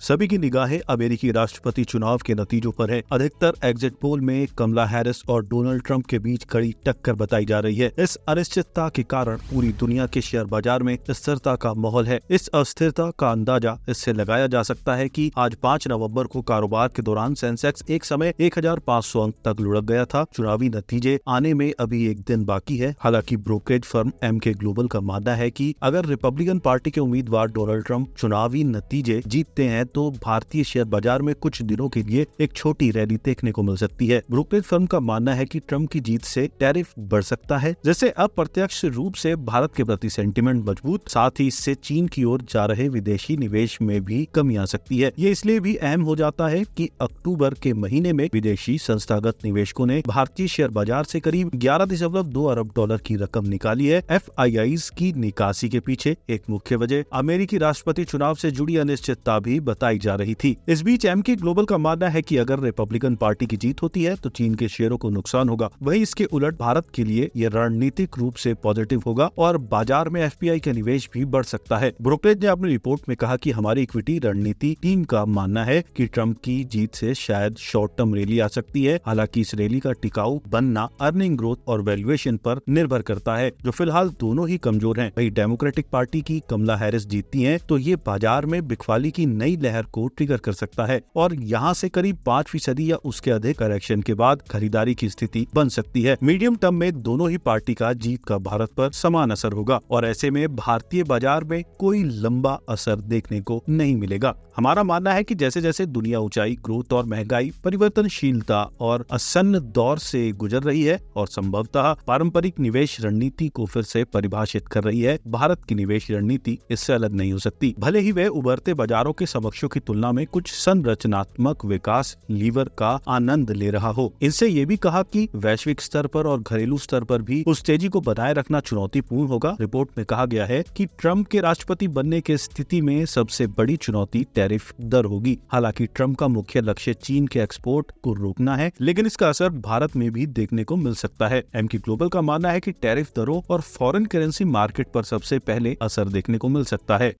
सभी की निगाहें अमेरिकी राष्ट्रपति चुनाव के नतीजों पर है। अधिकतर एग्जिट पोल में कमला हैरिस और डोनाल्ड ट्रंप के बीच कड़ी टक्कर बताई जा रही है। इस अनिश्चितता के कारण पूरी दुनिया के शेयर बाजार में स्थिरता का माहौल है। इस अस्थिरता का अंदाजा इससे लगाया जा सकता है कि आज 5 नवंबर को कारोबार के दौरान सेंसेक्स एक समय 1500 अंक तक लुढ़क गया था। चुनावी नतीजे आने में अभी एक दिन बाकी है। हालांकि ब्रोकरेज फर्म एमके ग्लोबल का मानना है कि अगर रिपब्लिकन पार्टी के उम्मीदवार डोनाल्ड ट्रंप चुनावी नतीजे जीतते हैं तो भारतीय शेयर बाजार में कुछ दिनों के लिए एक छोटी रैली देखने को मिल सकती है। ब्रोकरेज फर्म का मानना है कि ट्रंप की जीत से टैरिफ बढ़ सकता है, जिससे अप्रत्यक्ष रूप से भारत के प्रति सेंटीमेंट मजबूत, साथ ही इससे चीन की ओर जा रहे विदेशी निवेश में भी कमी आ सकती है। ये इसलिए भी अहम हो जाता है कि अक्टूबर के महीने में विदेशी संस्थागत निवेशकों ने भारतीय शेयर बाजार से करीब 11.2 अरब डॉलर की रकम निकाली है। FIIs की निकासी के पीछे एक मुख्य वजह अमेरिकी राष्ट्रपति चुनाव से जुड़ी अनिश्चितता भी बताई जा रही थी। इस बीच एमके ग्लोबल का मानना है कि अगर रिपब्लिकन पार्टी की जीत होती है तो चीन के शेयरों को नुकसान होगा। वहीं इसके उलट भारत के लिए यह रणनीतिक रूप से पॉजिटिव होगा और बाजार में FPI का निवेश भी बढ़ सकता है। ब्रोकरेज ने अपनी रिपोर्ट में कहा कि हमारी इक्विटी रणनीति टीम का मानना है कि ट्रंप की जीत से शायद शॉर्ट टर्म रैली आ सकती है। हालांकि इस रैली का टिकाऊ बनना अर्निंग ग्रोथ और वैल्यूएशन पर निर्भर करता है, जो फिलहाल दोनों ही कमजोर हैं। वहीं डेमोक्रेटिक पार्टी की कमला हैरिस जीतती हैं तो ये बाजार में बिकवाली की नई लहर को ट्रिगर कर सकता है और यहाँ से करीब 5% या उसके अधिक करेक्शन के बाद खरीदारी की स्थिति बन सकती है। मीडियम टर्म में दोनों ही पार्टी का जीत का भारत पर समान असर होगा और ऐसे में भारतीय बाजार में कोई लंबा असर देखने को नहीं मिलेगा। हमारा मानना है कि जैसे जैसे दुनिया ऊंचाई, ग्रोथ और महंगाई, परिवर्तनशीलता और आसन्न दौर से गुजर रही है और संभवतः पारंपरिक निवेश रणनीति को फिर से परिभाषित कर रही है, भारत की निवेश रणनीति इससे अलग नहीं हो सकती। भले ही वह उभरते बाजारों के समकक्षों की तुलना में कुछ संरचनात्मक विकास लीवर का आनंद ले रहा हो। इनसे ये भी कहा कि वैश्विक स्तर पर और घरेलू स्तर पर भी उस तेजी को बनाए रखना चुनौतीपूर्ण होगा। रिपोर्ट में कहा गया है कि ट्रंप के राष्ट्रपति बनने की स्थिति में सबसे बड़ी चुनौती टैरिफ दर होगी। हालांकि ट्रंप का मुख्य लक्ष्य चीन के एक्सपोर्ट को रोकना है, लेकिन इसका असर भारत में भी देखने को मिल सकता है। एमके ग्लोबल का मानना है कि टैरिफ दरों और फॉरेन करेंसी मार्केट पर सबसे पहले असर देखने को मिल सकता है।